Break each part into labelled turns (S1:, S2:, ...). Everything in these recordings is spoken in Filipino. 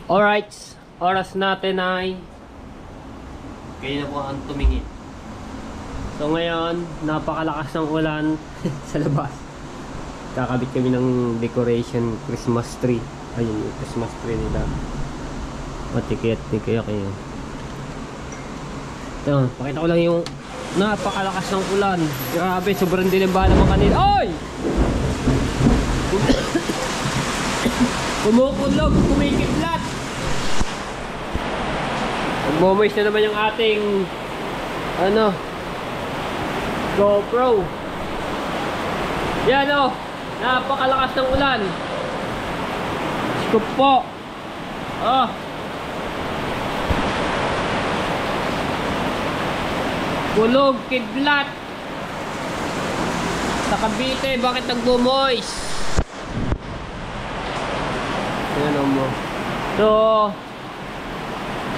S1: Alright, oras natin ay kayo na po ang tumingin. So ngayon, napakalakas ng ulan sa labas. Kakabit kami ng decoration Christmas tree. Ayun yung Christmas tree nila. Matikit ni kaya kayo. Ito, pakita ko lang yung napakalakas ng ulan. Grabe, sobrang dilim ba naman kanina. Oy! Kumukulog, kumikidlat. Magmomoist na naman yung ating GoPro. Yan o, napakalakas ng ulan. Scoop po. Kulog, kidlat. Sa Cavite, bakit nagmo-moist? Ayan mo. So,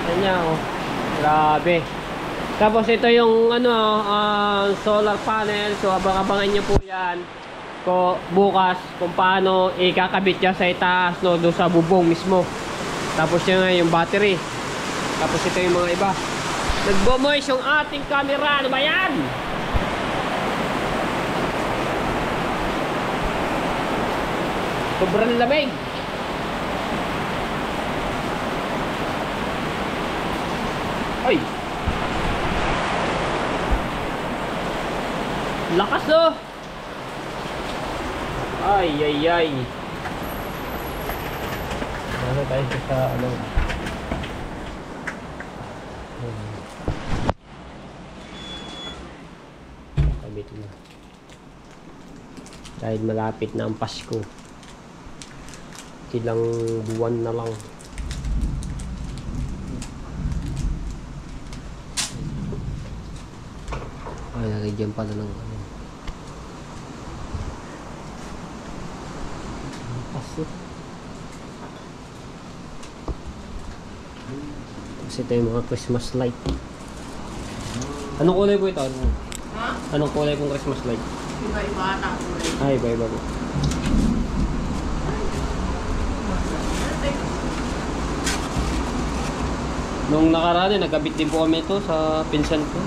S1: kanya grabe. Tapos ito yung solar panel. So abang-abangan nyo po yan bukas kung paano ikakabit niya sa itaas, no, doon sa bubong mismo. Tapos yun nga yung battery. Tapos ito yung mga iba. Nagbo-moist yung ating camera. Ano ba yan? Sobrang lamig. Ay! Lakas oh! Ay, ay, ay. Ano tayo sa kabit na. Dahil malapit na ang Pasko. Ilang buwan na lang. Ay, nalagyan pala ng paso. Kasi ito yung mga Christmas light. Anong kulay po ito? Anong kulay pong Christmas light?
S2: Iba-iba na kulay.
S1: Ay, iba-iba po. Nung nakaraan, nagkabit din po kami ito sa pinsan ko.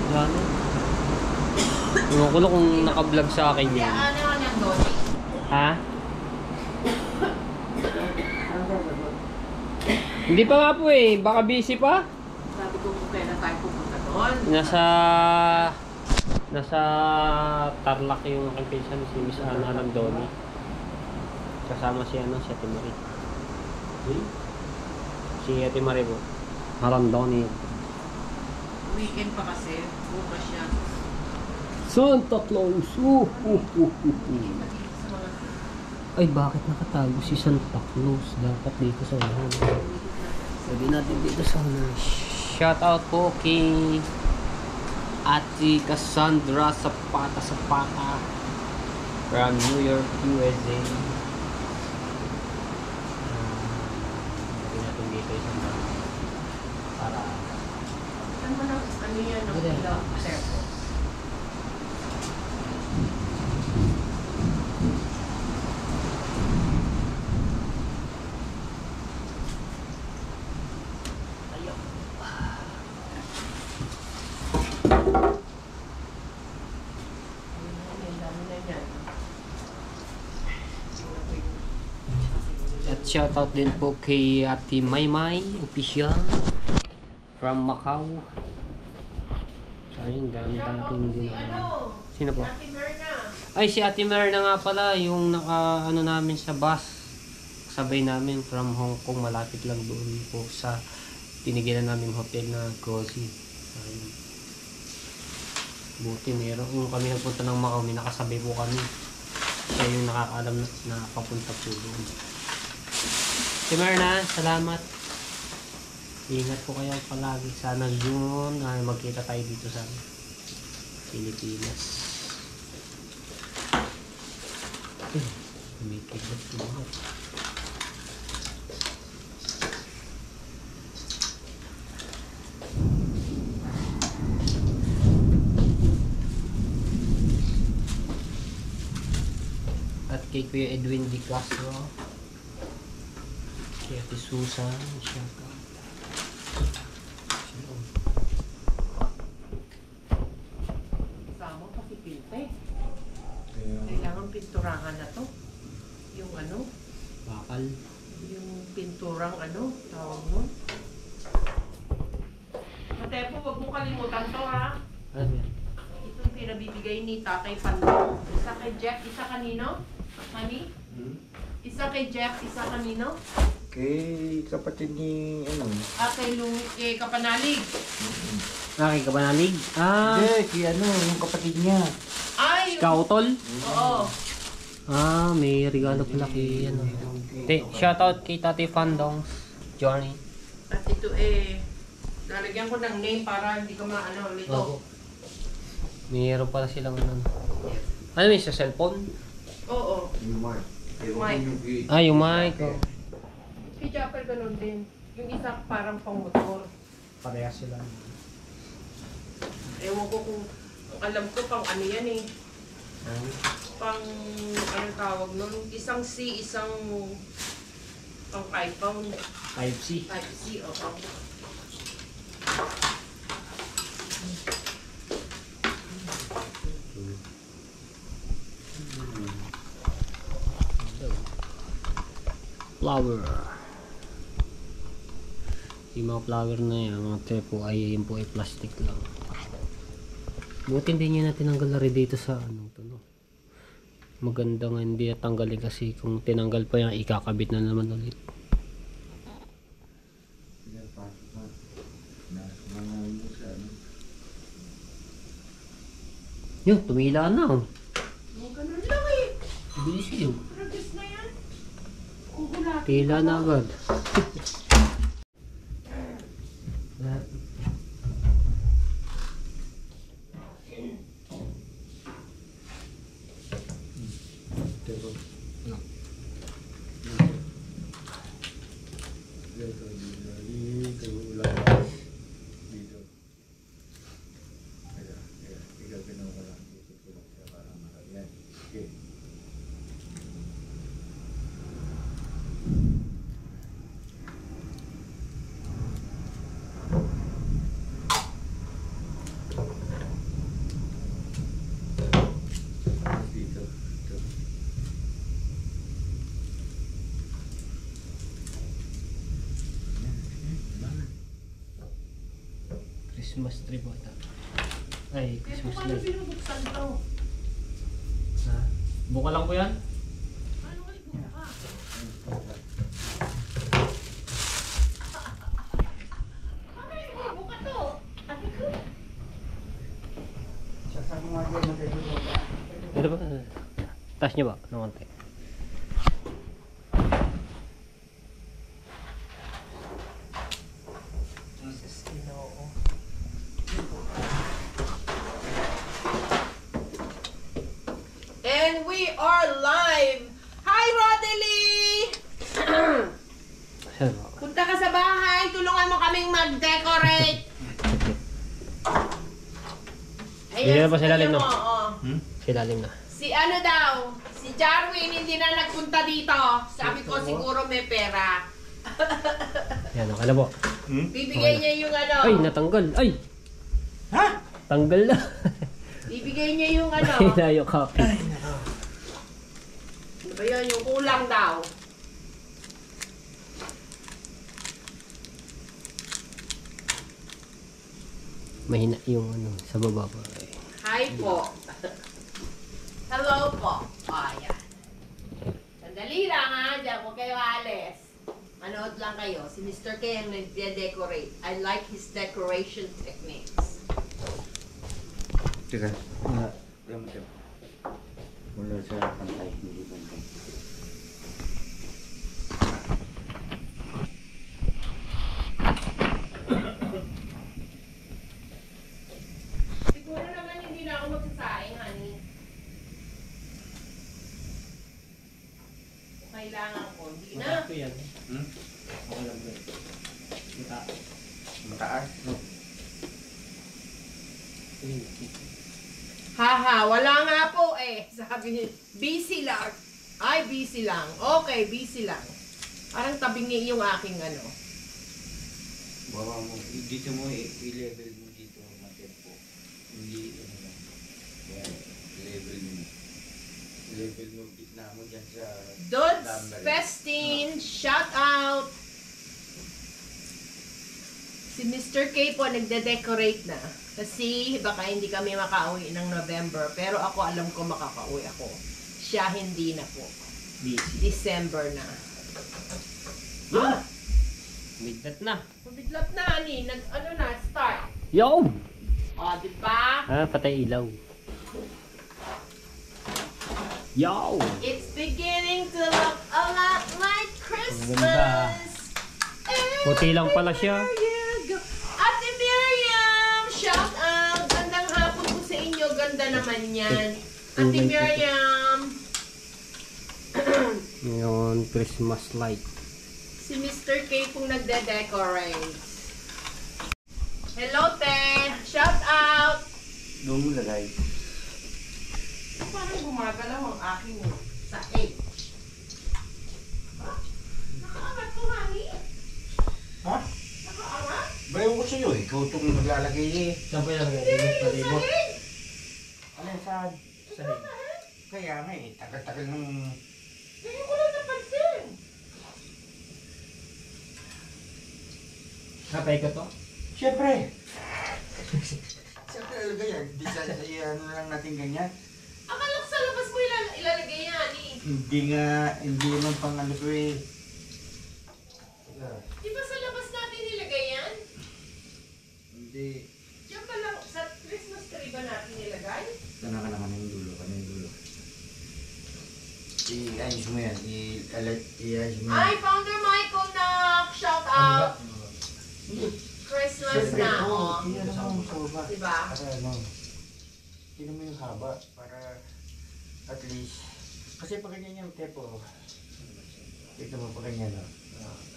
S1: Ewan ko lang kung naka-vlog sa akin yan.
S2: Ano yung Doni?
S1: Ha? Hindi pa nga po eh. Baka busy pa.
S2: Sabi ko kung kailan tayo pupunta doon.
S1: Nasa Tarlac yung aking pinsan, si Miss Ana Landoni. Kasama si Ate Marie. Si Ate Marie po. Landoni.
S2: Weekend pa kasi. Bukas siya.
S1: Santa Claus! Ay, bakit nakatago si Santa Claus? Dapat dito sa unahan. Sabi natin dito sa unahan. Shout out po kay Ate Cassandra Zapata from New York, USA. Sabi natin dito isang para
S2: Saan mo na? Ano yan? Aserpo. At shoutout din po kay Ate Maymay Official from Macau. Ayun, dami-dami din. Sino po? Ay, si Ate Merna nga pala, yung namin sa bus. Sabay namin from Hong Kong, malapit lang doon po sa tinigilan namin hotel na Cozy. Ayun. Buti meron. Yung kami nagpunta ng Macau, may nakasabay po kami. Siya yung nakakaalam na papunta po doon. Si Merna, salamat. Ingat po kayo palagi. Sana yun magkita tayo dito sa Pilipinas. Kumikibot po lahat. At kay Kuya Edwin Di Castro. Yes. Ate Susan, siya ka.
S3: Sama pa si Pinte. Kailangan pinturahan na to. Yung ano,
S2: Bakal.
S3: yung pinturang ano, tawag mo. Matepo, wag mo kalimutan to ha.
S2: Ano yan?
S3: Itong pinabibigay ni Tatay Pandong. Isa kay Jeff, isa kanino? Honey? Isa kay Jeff, isa kanino?
S4: Kay kapatid ni ano?
S3: Kay Kapanalig.
S2: Kay Kapanalig?
S4: Hindi, kay ano, yung kapatid niya.
S3: Ay!
S2: Kautol?
S3: Oo.
S2: May regalo pala kay ano. Shoutout kay Tati Fandong. Johnny.
S3: At ito lalagyan ko ng name para hindi ko maano, lito.
S2: Mayroon pala silang ano. Ano yun, sa cellphone?
S3: Oo.
S4: Yung Mark.
S3: Mike.
S2: Yung mic. Oh.
S3: Kay Japper ganun din. Yung isa parang pang motor.
S2: Parehas sila.
S3: Ewan ko kung alam ko pang ano yan eh. Pang ano tawag nun? Isang C, isang pang 5 pound.
S2: 5C.
S3: 5C o pang.
S2: Flower. Yung mga flower na yan, mga tepo ay yun po ay plastic lang. Buti hindi niya natin tinanggal rin dito sa ano to, no? Maganda nga hindi natanggalin kasi kung tinanggal pa yan ikakabit na naman ulit. Yun, tumila na.
S3: Yung ganun lang eh.
S2: Bilis yun.
S3: Progress na yan. Ugulatin
S2: Tila na agad. Christmas tree po ito. Ay,
S3: Pero
S2: Christmas
S3: paano
S2: light.
S3: binubuksan to?
S2: Ha? Buka lang po yan?
S3: Paano kayo buka? Paano kayo buka to?
S2: Ito ba? Taas niyo ba? Ng konti.
S3: And we are live! Hi, Rodely!
S2: Ayan po.
S3: Punta ka sa bahay, tulungan mo kaming mag-decorate!
S2: Hindi na pa sila lim, no?
S3: Oo.
S2: Silalim na.
S3: Si ano daw, si Jarwin hindi na nagpunta dito. Sabi ko siguro may pera.
S2: Ayan, okay na po.
S3: Bibigay niya yung ano.
S2: Ay, natanggal. Ay! Ha? Tanggal na.
S3: Bibigay niya yung ano.
S2: Ay, layo copy.
S3: Ano ba yun? Yung kulang daw.
S2: Mahina yung ano, sa baba pa.
S3: Hi po. Hello po. Ayan. Sandali lang ha. Diyan ko kayo alis. Manood lang kayo. Si Mr. K ang nag-decorate. I like his decoration techniques.
S4: Teka. Wala sa pantay, hindi pantay.
S3: Siguro naman hindi na ako magsasaing, honey. Kung kailangan ko, hindi na.
S2: Ito yan. Okay lang po.
S4: Mataas? No.
S3: Haha, wala nga po eh. Sabi niya, busy lang. Ay, busy lang. Okay, busy lang. Parang tabingi yung aking ano.
S4: Baka mo, dito mo i-level mo dito na tempo. Hindi, ano lang. Yan, level mo. Level mo, gitna mo dyan sa...
S3: Dudes
S4: number.
S3: Festin, shout out! Si Mr. K po nagde-decorate na. Kasi baka hindi kami makauwi ng November. Pero ako alam ko makakauwi ako. Siya hindi na po.
S1: Busy.
S3: December na.
S1: Ah! Midnight na.
S3: Mabiglat na, ani. Ano na, start.
S1: Yo!
S3: O, diba?
S1: Ah, patay ilaw. Yo!
S3: It's beginning to look a lot like
S1: Ang ganda.
S3: Christmas.
S1: Puti lang pala siya.
S3: Everywhere you go. Ate Miriam, shout out. Gandang hapon po sa inyo. Ganda naman yan. Ate Miriam.
S1: Ngayon, Christmas light.
S3: Si Mr. K pong nagde-decorate. Hello, Te. Shout out.
S4: Doon mo lagay.
S3: Parang gumagalaw ang aking sa 8. Nakaangat ko, honey.
S4: Ha?
S3: Nakaangat?
S4: Bayo ko sa'yo eh. Ikaw itong naglalagay eh.
S1: Saan pa yung
S3: Hindi, sa 8.
S4: Ano saan? Kaya nga eh. Tagal-tagal nung...
S3: Hindi ko lang napansin.
S1: Kapay ko to?
S4: Siyempre! Siyempre talaga yan. Hindi sa ano lang natin ganyan.
S3: Akala ko sa labas mo ilalagay yan, honey.
S4: Hindi naman pang ano ko eh.
S3: Di ba sa labas natin nilagay yan?
S4: Hindi.
S3: Diyan pa lang, sa Christmas tree ba natin nilagay?
S4: Kana yung dulo. I-ayos mo yan. I-ayos mo yan.
S3: Ay, Founder Michael na shout out. Christmas na, oh.
S4: Iyan mo sa baba.
S3: Diba?
S4: Para ano. Tingnan mo yung haba. Para at least. Kasi pag ganyan yung tepo. Ito mo pag ganyan.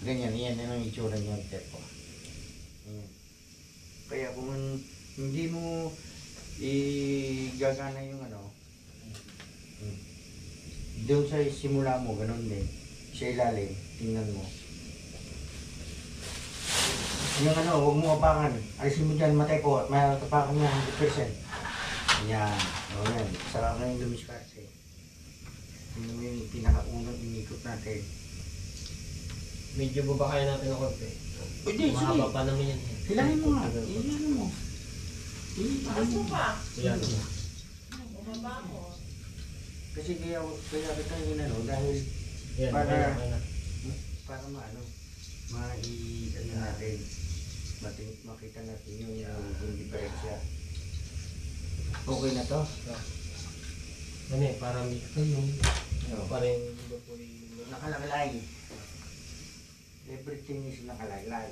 S4: Ganyan. Yan ang itsura niya yung tepo. Ayan. Kaya kung hindi mo igagana yung ano. Doon sa simula mo, ganun din. Sa ilalim, tingnan mo. Yung ano, huwag mo apakan. Alisin mo dyan, matay ko. May tapakan niya 100%. Yan. O yan. Saka nga yung lumiskarte. Tingnan mo yung pinakaunang inikot natin.
S1: Medyo baba kaya natin ng konti.
S4: Hindi, sige.
S1: Mahaba pa naman yan.
S4: Hilangin mo nga. Hilangin mo.
S3: Taas mo pa.
S1: Yan.
S3: Bumaba mo.
S4: Kasi kaya kita inano dahil
S1: Yan.
S4: Para-
S1: okay na.
S4: para maano, ano natin, makita natin yung diferensya. Okay na to?
S1: Ano eh, parang dito yung... Parang baboy.
S4: Nakalalay. Everything is nakalalay.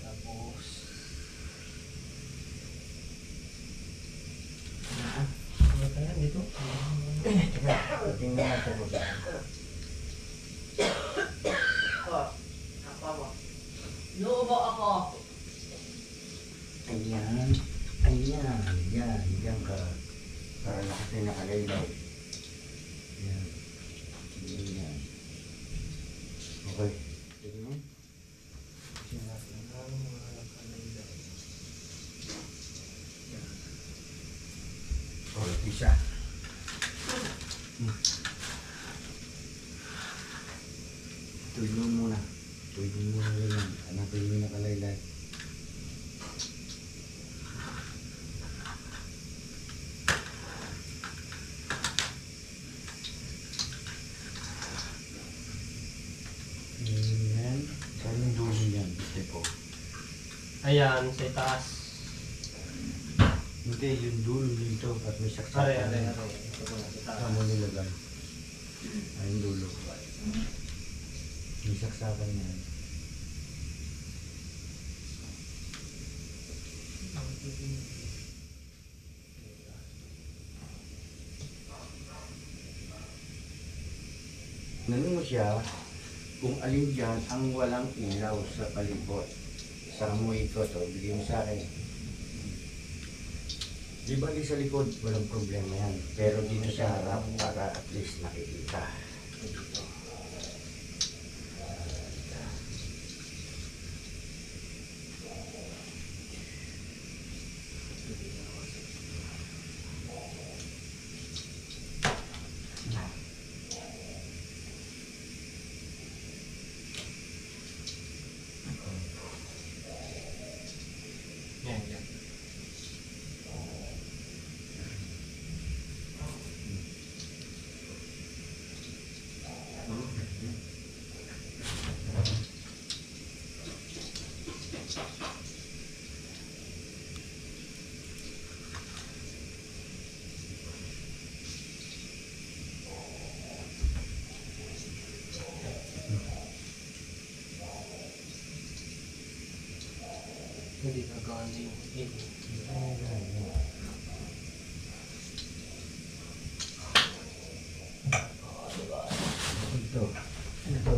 S4: Tapos,
S1: Ano kaya dito?
S4: tingnan natin mo ba?
S3: Ako mo. Luubo ako.
S4: Ayan. Yan ka. Para kasi nakalaylay. Yan. Yan. Okay. Tingnan. Oh, isa. Tuwid mo muna. Tuwid mo muna ganyan. Hanapin mo yung nakalaylay. Yan. Saan yung dulo yan? Ito po.
S1: Ayan, sa itaas.
S4: Hindi, yung dulo dito. At may saksakan.
S1: Are. Ito po na, sa itaas.
S4: Saan mo nilagay? Ay, yung dulo. May saksakan yan. Nanong mo siya kung alin dyan ang walang ilaw sa palibot. Sa mo ito to, bigyan mo sa akin. Di ba sa likod, walang problema yan. Pero dito sa harap, para at least nakikita.
S2: Hindi nagana yung
S4: Ito. Ito.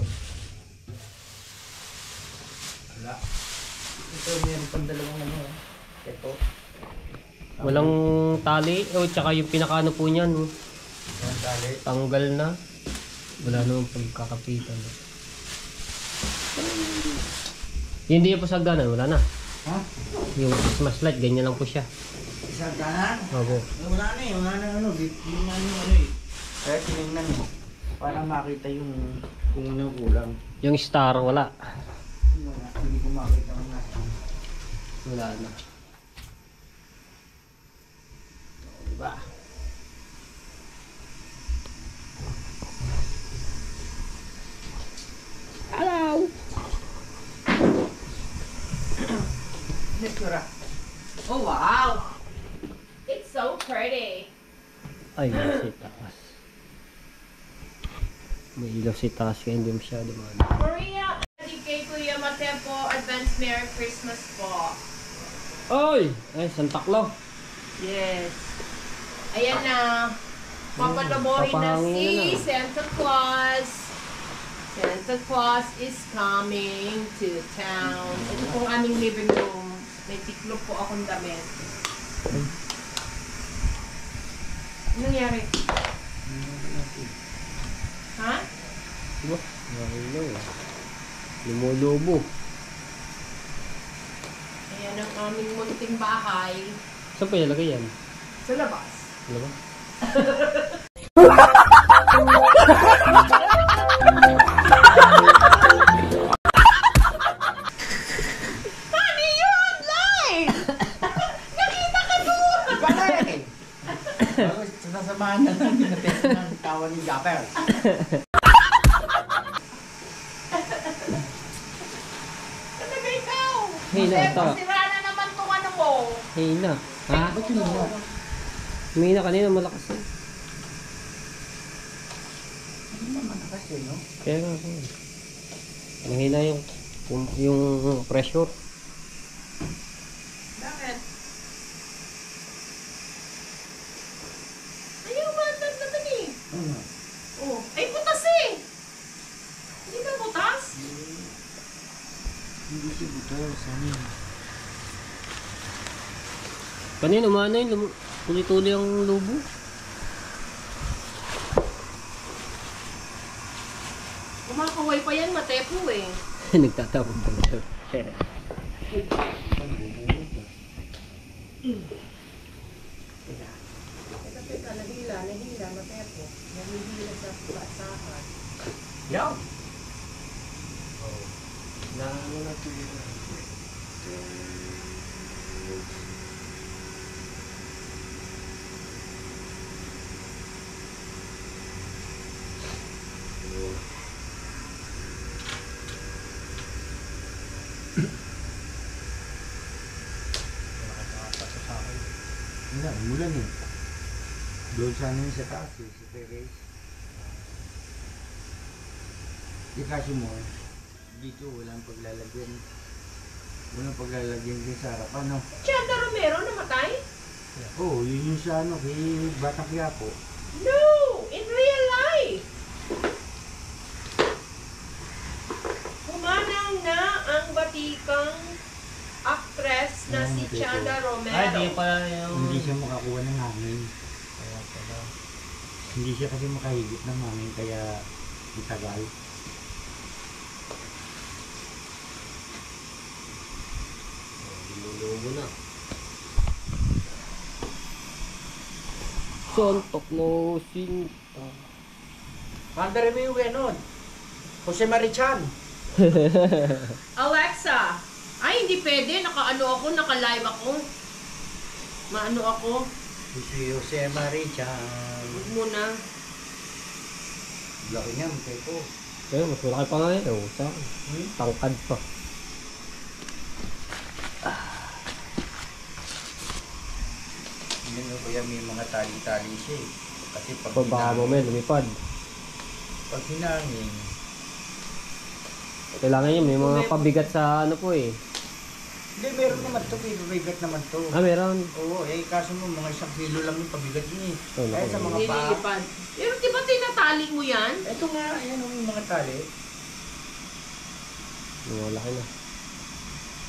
S4: Wala. Ito, meron pang dalawang ano. Ito.
S2: walang tali. Oh, tsaka yung pinakaano po niyan. Oh.
S4: Ang tali.
S2: Tanggal na. Wala namang pagkakapitan. Yung hindi po sagdanan, wala na.
S4: Ha?
S2: Yung Christmas light, ganyan lang po siya.
S4: Isang kanan?
S2: Opo.
S4: Wala na eh. Wala na ano. Yung ano eh. Kaya tinignan mo. Para makita yung kung ano kulang.
S2: Yung star, wala.
S4: Wala. Hindi ko makita ang nasa.
S2: Wala na.
S4: Diba?
S1: Hello!
S4: Nestora.
S3: Oh, wow! It's so pretty.
S2: Ay, si taas. May ilaw si taas kaya hindi masyado man.
S3: Maria, hindi kay Kuya Mate po, advance Merry Christmas po.
S2: Oy! Ay, Santa Claus.
S3: Yes. Ayan na. Papalaboy na
S2: Papahangin
S3: si Santa Claus. Santa Claus is coming to town. Ito pong aming living room. May tiklop po akong damit. Ano nangyari? Ha?
S2: Diba? Ilaw. Lumulubo.
S3: Ayan ang aming munting bahay
S2: Saan pa ilagay yan?
S3: sa labas.
S2: Ano ba?
S3: Ano yun, Live? Nakita ka doon!
S4: Wala eh. Sasamahan na lang pinatest ng kawan ni Japper.
S3: Talaga ikaw!
S2: Hey,
S3: Kasi
S2: nata.
S3: sira na naman tong ano mo.
S2: Hey na. Ha?
S4: Ba't yun na?
S2: May na kanina malakas eh.
S4: Ano naman kasi, no?
S2: Kaya nga. Mahina yung pressure.
S3: Bakit? Ayaw ba? Nagdatan eh.
S4: Ano?
S3: Oh, ay butas eh. Hindi ka butas?
S4: Hindi siya buto. Saan yun?
S2: Kanina umano yun. Tuli-tuli ang lubo.
S3: Kumakaway pa yan, matepo eh.
S2: Nagtatapon pa ito.
S3: Teka, nahila, matepo. Nahihila sa basahan.
S4: Yaw!
S2: Na ano na ito
S4: Wala, umulan eh. Doon sana yun sa taas eh, sa terrace. Di kasi mo, dito walang paglalagyan. Walang paglalagyan din sa harapan, no?
S3: Chanda Romero namatay?
S4: Oo, yun yung sa ano, kay Batang Quiapo.
S3: No! In real life! Pumanang na ang batikang actress na si
S4: Matepo.
S3: Chanda Romero.
S2: Ay, di pala yung...
S4: Hindi siya makakuha ng hangin.
S2: Kaya pala.
S4: Hindi siya kasi makahigit ng hangin, kaya itagal.
S2: Lulubo na. Santa Clausing.
S4: Pandari mo yung ganon. Jose Marichan.
S3: Alexa! Ay, hindi pwede. Naka-ano ako, naka-live ako. Maano ako.
S4: Si Jose Marichan.
S3: Huwag muna.
S4: Laki niya, mukha ko.
S2: Kaya mas malaki pa nga yun. Sa tangkad pa.
S4: Hindi mo kaya may mga tali-tali siya eh. Kasi pag
S2: Pag baka mo may lumipad.
S4: pag hinangin,
S2: Kailangan yun. May mga pabigat sa ano po eh.
S4: Hindi, meron naman to, pero bigat naman to.
S1: Ah, meron.
S4: Oo, kaso mo, mga 1 kilo lang yung pabigat niya eh.
S1: Oh,
S4: Kaya sa mga paa.
S3: Nililipad. Pero di ba tinatali mo yan?
S4: Ito nga, ayan yung mga tali.
S1: Malaki na.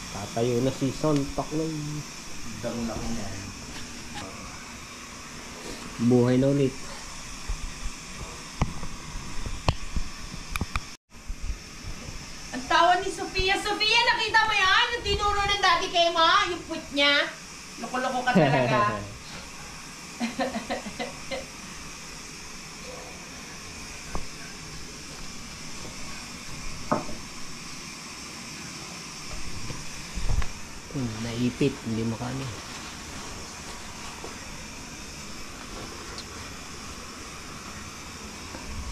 S1: Tatayo na si Santa Claus.
S4: Dang lang yan.
S1: Buhay na ulit.
S3: Ang tawa ni Sofia. Sofia, nakita mo yan? Yung tinuro ng daddy kay Ma? Yung puwit niya? Loko-loko ka talaga.
S1: Naipit, hindi makano.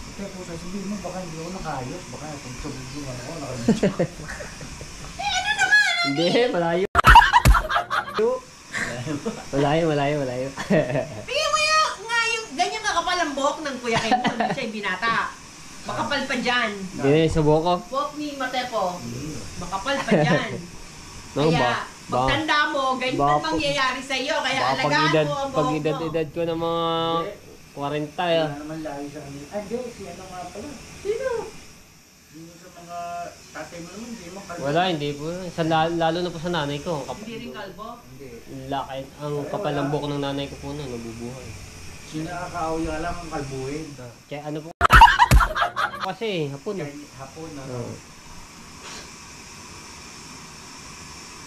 S4: Kaya po, sasabihin mo, baka hindi ako nakayos. Baka kung tumigil ako, nakabidyo.
S1: Hindi, malayo. Malayo.
S3: Tingnan mo yung, nga yung, ganyan kakapal ang buhok ng kuya Kim. Hindi siya yung binata. Makapal pa dyan.
S1: Hindi, subok ko.
S3: Buhok ni Matepo. Makapal pa dyan.
S1: No,
S3: Kaya, pagtanda mo, ganyan
S1: baka-
S3: ang mangyayari sa iyo. Kaya
S1: Baka
S3: alagaan mo ang buhok mo.
S1: pag-edad ko ng mga 40
S4: Wala naman layo sa kanila. Ah, hindi, si ano nga pala.
S3: Sino?
S4: Yung sa mga tatay mo naman, hindi mo kalbo.
S1: Wala, hindi po. Lalo na po sa nanay ko.
S3: Hindi rin kalbo?
S4: Hindi.
S1: Laki, ang kapal ng buhok ng nanay ko po na nabubuhay.
S4: Sinakakaawi lang ang kalbuhin.
S1: Kaya ano po? Kasi hapon eh.
S4: Kahit hapon na.
S1: Oo.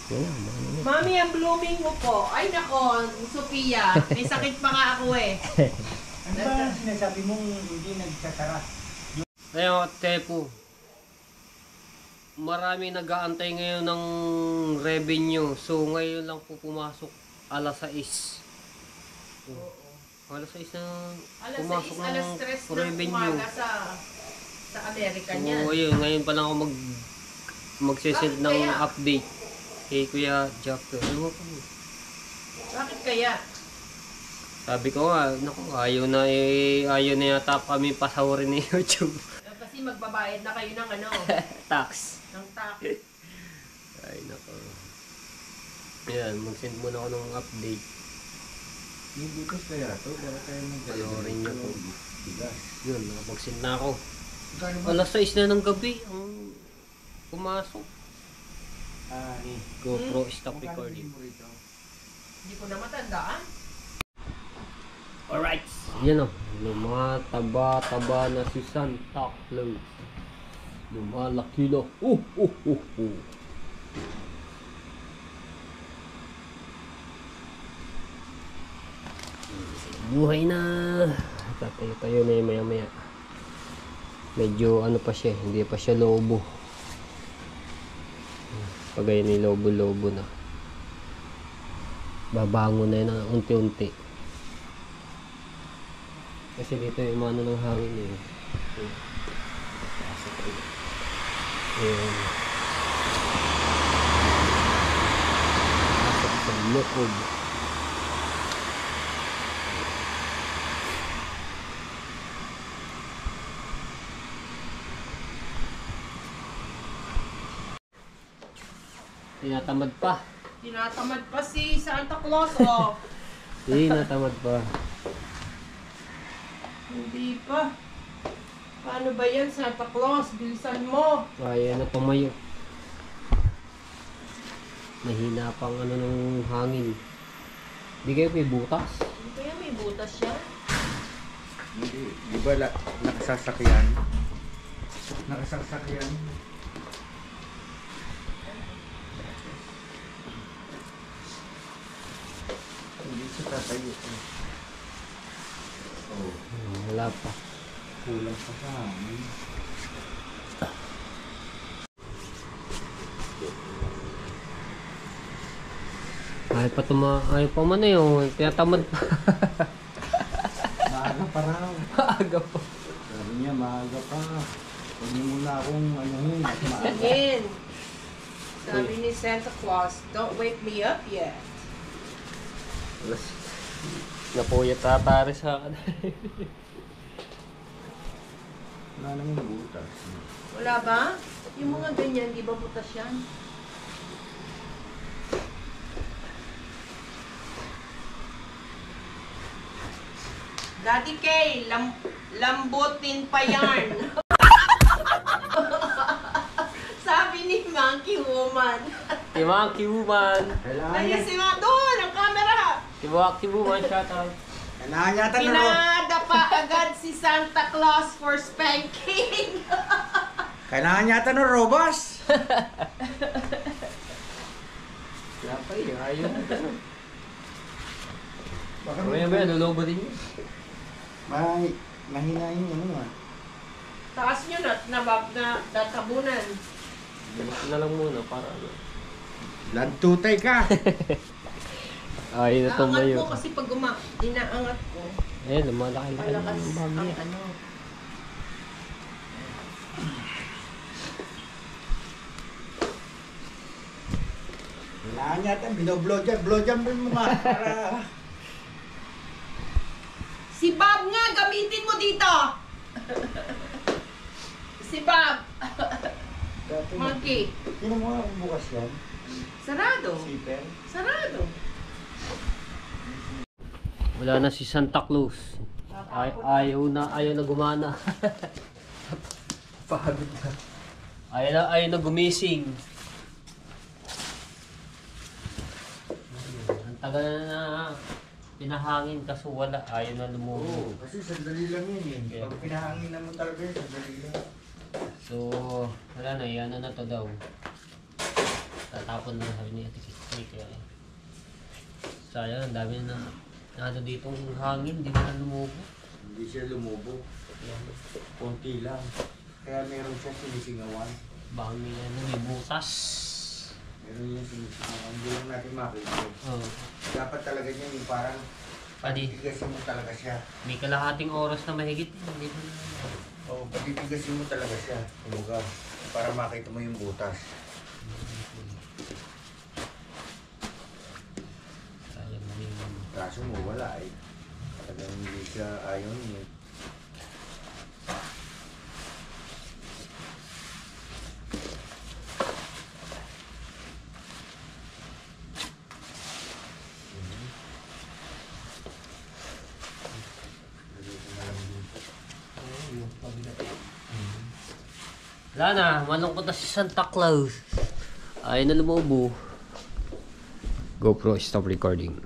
S1: Yan lang, mga ano.
S3: Mami, ang blooming mo po. Ay nako, Sophia. May sakit pa nga ako eh.
S4: Ano ba sinasabi mong hindi nagsasara?
S1: Ngayon, Tepo. Marami nag-aantay ngayon ng revenue. So, ngayon lang po pumasok alas 6. Alas 6 na
S3: Alas
S1: pumasok
S3: 6, alas 3 ng
S1: revenue.
S3: umaga sa Amerika niyan.
S1: So, ayun, ngayon pa lang ako magsisend
S3: Bakit
S1: ng
S3: kaya?
S1: update kay Kuya Jack. Ano po?
S3: Bakit kaya?
S1: Sabi ko nga, naku, ayaw na yata kami pasawarin ni YouTube.
S3: Kasi magbabayad na kayo ng ano,
S1: Tax.
S3: ng tax.
S1: Ay, naku. Ayan, mag-send muna ako ng update.
S4: Yung bukas kaya to, para tayo
S1: Panoorin niyo po.
S4: Bigas.
S1: Yun, nakapag-send na ako.
S4: Kano ba?
S1: Alas 6 na ng gabi ang pumasok.
S4: Ni.
S1: GoPro stop
S4: Magkano
S1: recording.
S4: bilhin mo rito?
S3: Hindi ko na matandaan.
S1: Alright. Yan o. Mga taba-taba na si Santa Claus. Lumalaki na. Buhay na. Tatayo-tayo na yung maya-maya. Medyo ano pa siya. Hindi pa siya lobo. Pagaya ni lobo-lobo na. Babango na yun unti-unti. Kasi dito yung ano ng hangin eh. Ayan. Pasok sa loob. Tinatamad pa.
S3: Tinatamad pa si Santa Claus, oh.
S1: Tinatamad pa.
S3: Hindi pa. Paano ba yan, Santa Claus? Bilisan mo.
S1: Kaya na tumayo. Mahina pang ano ng hangin. Di kayo may butas.
S3: Hindi kaya may butas siya?
S4: Hindi. Di ba nakasasakyan? Nakasasakyan. Hindi siya tatayo. Oh,
S1: Wala pa.
S4: kulang pa sa amin.
S1: Ayaw pa man eh. Oh. Tinatamad pa.
S4: Maaga pa raw.
S1: Maaga pa.
S4: Sabi niya, maaga pa. Huwag niyo muna akong anuhin at maaga.
S3: Again. Sabi ni Santa Claus, don't wake me up yet.
S1: Napuyat tatari sa akin.
S4: Wala naman butas.
S3: Wala ba? Yung mga ganyan, di ba butas yan? Daddy K, lambutin pa yan. Sabi ni Monkey Woman.
S1: Si Monkey Woman.
S4: Kailangan
S3: Ayun
S4: niya.
S3: si Ma, doon, ang camera.
S1: Si Monkey Woman, shout out.
S4: Kailangan niya tanong.
S3: Pinadapa agad si Santa Claus for spanking.
S4: Kailangan niya tanong robas.
S1: Wala pa eh, ayaw.
S4: Baka
S1: Maya, lulubo din yun.
S4: mahina yung ano ah.
S3: Taas nyo na tatabunan.
S1: Diba na lang muna para ano.
S4: Lantutay ka.
S1: Ay,
S3: Naangat
S1: natumayo.
S3: ko kasi pag dinaangat ko.
S1: Eh, lumalaki-laki
S3: Malakas
S1: ng
S3: ang
S1: bagay.
S3: ano.
S4: Kailangan niya tanong. Binoblowjam. Blowjam mo nga. Para...
S3: Si Bob nga, gamitin mo dito. Si Bob. Monkey.
S4: Sino mo nga bukas yan?
S3: Sarado.
S4: Siper?
S3: Sarado.
S1: Wala na si Santa Claus. Ayaw na gumana. Pagod na. Ayaw na gumising. Ang tagal na pinahangin kaso wala. Ayaw na lumubo.
S4: Oo, kasi sandali lang yun eh.
S1: Okay.
S4: Pag pinahangin naman talaga yun, sandali lang.
S1: So, wala na. Yan na to daw. Tatapon na sabi ni Ate Kiki. Sayang, ang dami na ditong hangin. Hindi na lumubo.
S4: Hindi siya lumubo. Konti lang. Kaya meron siya sinisingawan.
S1: Baka may butas.
S4: Meron yung sinisingawan. Hindi lang natin makita.
S1: Oh.
S4: Dapat talaga niya yung parang patitigasin mo talaga siya.
S1: May kalahating oras na mahigit. Hindi mo na.
S4: Oo, patitigasin mo talaga siya. Kumuga. Para makita mo yung butas.
S1: Sayang na yung...
S4: Kaso mo wala eh. Talagang hindi siya ayaw niya.
S1: Wala na, malungkot na si Santa Claus. Ay na lumubo. GoPro, stop recording.